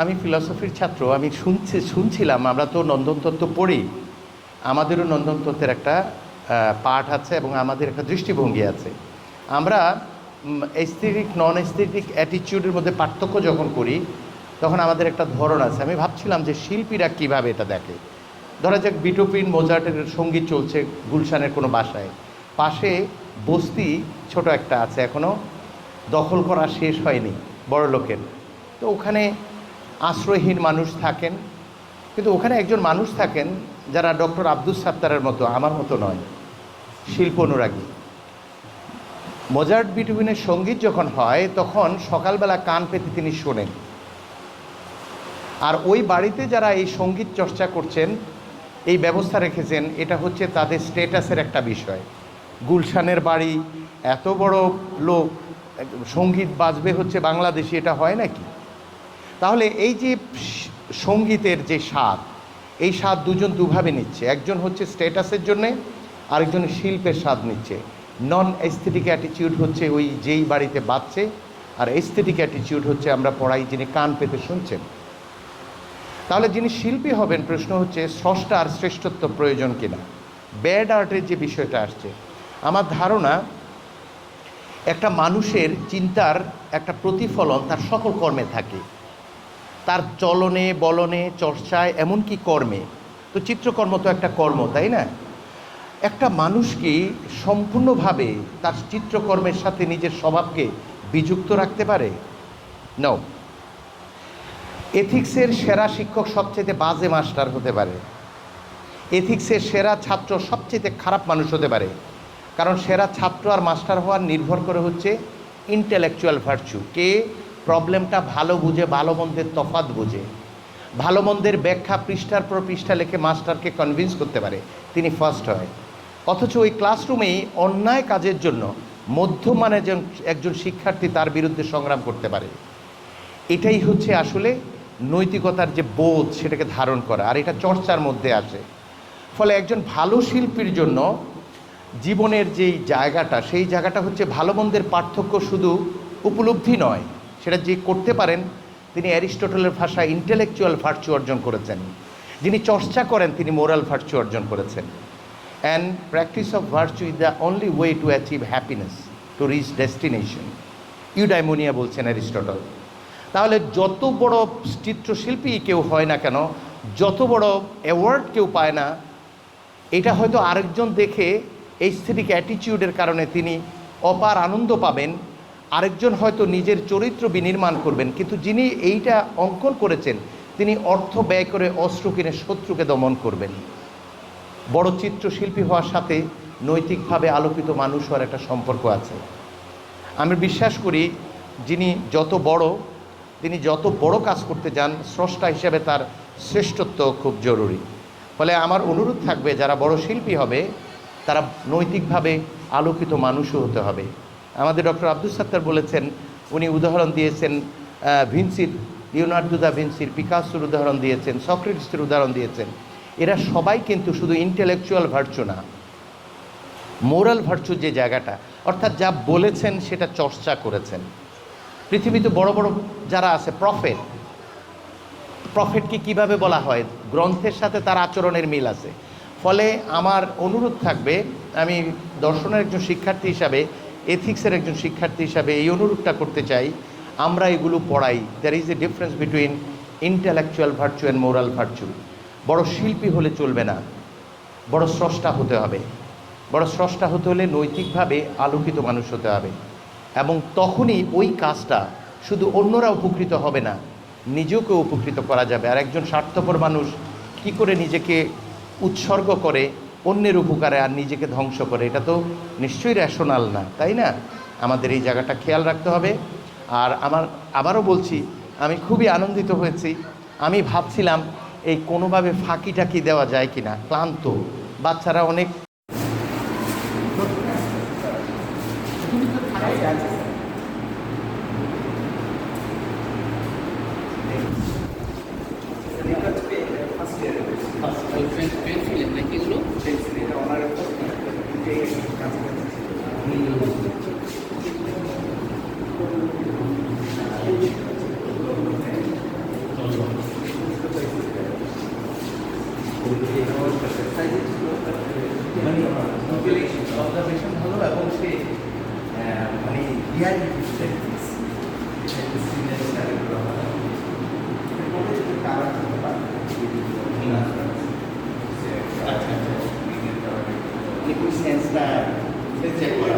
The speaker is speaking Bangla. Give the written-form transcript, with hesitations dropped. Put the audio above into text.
আমি ফিলসফির ছাত্র। আমি শুনছিলাম, আমরা তো নন্দনতত্ত্ব পড়ি, আমাদেরও নন্দনতত্ত্বের একটা পাঠ আছে এবং আমাদের একটা দৃষ্টিভঙ্গি আছে। আমরা এস্থেটিক নন এস্থেটিক অ্যাটিটিউডের মধ্যে পার্থক্য যখন করি, তখন আমাদের একটা ধরন আছে। আমি ভাবছিলাম যে শিল্পীরা কীভাবে এটা দেখে। ধরা যাক বিটোপিন মোজার্টের সঙ্গীত চলছে গুলশানের কোনো বাসায়, পাশে বস্তি ছোট একটা আছে, এখনও দখল করা শেষ হয়নি বড় লোকের। তো ওখানে আশ্রয়হীন মানুষ থাকেন, কিন্তু ওখানে একজন মানুষ থাকেন যারা ডক্টর আব্দুস সাত্তারের মতো, আমার মতো নয়, শিল্প অনুরাগী। মোজার্ট বিটোপিনের সঙ্গীত যখন হয় তখন সকালবেলা কান পেতে তিনি শোনেন। আর ওই বাড়িতে যারা এই সঙ্গীত চর্চা করছেন, এই ব্যবস্থা রেখেছেন, এটা হচ্ছে তাদের স্ট্যাটাসের একটা বিষয়। গুলশানের বাড়ি, এত বড় লোক, সঙ্গীত বাজবে হচ্ছে বাংলাদেশি, এটা হয় নাকি? তাহলে এই যে সঙ্গীতের যে স্বাদ, এই স্বাদ দুজন দুভাবে নিচ্ছে। একজন হচ্ছে স্ট্যাটাসের জন্যে, আরেকজন শিল্পের স্বাদ নিচ্ছে। নন এস্থেটিক অ্যাটিটিউড হচ্ছে ওই যেই বাড়িতে বাজছে, আর এস্থেটিক অ্যাটিটিউড হচ্ছে আমরা পড়াই যিনি কান পেতে শুনছেন। তাহলে যিনি শিল্পী হবেন, প্রশ্ন হচ্ছে স্রষ্টার শ্রেষ্ঠত্ব প্রয়োজন কিনা। ব্যাড আর্টের যে বিষয়টা আসছে, আমার ধারণা একটা মানুষের চিন্তার একটা প্রতিফলন তার সকল কর্মে থাকে, তার চলনে বলনে চর্চায়, এমনকি কর্মে। তো চিত্রকর্ম তো একটা কর্ম, তাই না? একটা মানুষ কি সম্পূর্ণভাবে তার চিত্রকর্মের সাথে নিজের স্বভাবকে বিযুক্ত রাখতে পারে? নাও। এথিক্সের সেরা শিক্ষক সবচেয়ে বাজে মাস্টার হতে পারে, এথিক্সের সেরা ছাত্র সবচেয়ে খারাপ মানুষ হতে পারে। কারণ সেরা ছাত্র আর মাস্টার হওয়ার নির্ভর করে হচ্ছে ইন্টেলেকচুয়াল ভার্চু। কে প্রবলেমটা ভালো বুঝে, ভালো মন্দের তফাৎ বুঝে, ভালো মন্দের ব্যাখ্যা পৃষ্ঠার পর পৃষ্ঠা লিখে মাস্টারকে কনভিন্স করতে পারে, তিনি ফার্স্ট হয়। অথচ ওই ক্লাসরুমেই অন্যায় কাজের জন্য মধ্যমানের একজন শিক্ষার্থী তার বিরুদ্ধে সংগ্রাম করতে পারে। এটাই হচ্ছে আসলে নৈতিকতার যে বোধ, সেটাকে ধারণ করা, আর এটা চর্চার মধ্যে আসে। ফলে একজন ভালো শিল্পীর জন্য জীবনের যেই জায়গাটা, সেই জায়গাটা হচ্ছে ভালো মন্দের পার্থক্য শুধু উপলব্ধি নয়, সেটা যে করতে পারেন, তিনি অ্যারিস্টটলের ভাষায় ইন্টেলেকচুয়াল ভার্চু অর্জন করেছেন। যিনি চর্চা করেন তিনি মোরাল ভার্চু অর্জন করেছেন। And practice of virtue is the only way to achieve happiness, to reach destination, eudaimonia বলছেন অ্যারিস্টটল। তাহলে যত বড় চিত্রশিল্পী কেউ হয় না কেন, যত বড় অ্যাওয়ার্ড কেউ পায় না, এটা হয়তো আরেকজন দেখে এস্থেটিক অ্যাটিটিউডের কারণে তিনি অপার আনন্দ পাবেন, আরেকজন হয়তো নিজের চরিত্র বিনির্মাণ করবেন, কিন্তু যিনি এইটা অঙ্কন করেছেন তিনি অর্থ ব্যয় করে অস্ত্র কিনে শত্রুকে দমন করবেন। বড় চিত্রশিল্পী হওয়ার সাথে নৈতিকভাবে আলোকিত মানুষ হওয়ার একটা সম্পর্ক আছে। আমি বিশ্বাস করি যিনি যত বড়, তিনি যত বড় কাজ করতে যান, স্রষ্টা হিসেবে তার শ্রেষ্ঠত্ব খুব জরুরি। ফলে আমার অনুরোধ থাকবে, যারা বড় শিল্পী হবে তারা নৈতিকভাবে আলোকিত মানুষও হতে হবে। আমাদের ডক্টর আব্দুস সাত্তার বলেছেন, উনি উদাহরণ দিয়েছেন ভিনসির, লিওনার্দো দা ভিনসির, পিকাসোর উদাহরণ দিয়েছেন, সক্রেটিসের উদাহরণ দিয়েছেন। এরা সবাই কিন্তু শুধু ইন্টেলেকচুয়াল ভার্চু না, মোরাল ভার্চুর যে জায়গাটা, অর্থাৎ যা বলেছেন সেটা চর্চা করেছেন। পৃথিবীতে বড় বড় যারা আছে, প্রফেটকে কিভাবে বলা হয়, গ্রন্থের সাথে তার আচরণের মিল আছে। ফলে আমার অনুরোধ থাকবে, আমি দর্শনের একজন শিক্ষার্থী হিসাবে, এথিক্সের একজন শিক্ষার্থী হিসাবে এই অনুরোধটা করতে চাই, আমরা এগুলো পড়াই। There is a difference between intellectual virtue and moral virtue. বড় শিল্পী হলে চলবে না, বড় স্রষ্টা হতে হবে। বড় স্রষ্টা হতে হলে নৈতিকভাবে আলোকিত মানুষ হতে হবে, এবং তখনই ওই কাজটা শুধু অন্যরা উপকৃত হবে না, নিজেকেও উপকৃত করা যাবে। আর একজন স্বার্থপর মানুষ কি করে নিজেকে উৎসর্গ করে অন্যের উপকারে আর নিজেকে ধ্বংস করে, এটা তো নিশ্চয়ই রেশনাল না, তাই না? আমাদের এই জায়গাটা খেয়াল রাখতে হবে। আর আবারও বলছি, আমি খুবই আনন্দিত হয়েছি। আমি ভাবছিলাম এই কোনোভাবে ফাঁকি টাকি দেওয়া যায় কিনা, ক্লান্ত বাচ্চারা অনেক মানে অবজারভেশন ভালো এবং সে মানে রিয়ালিটি ওই সেন্সটা চেক করা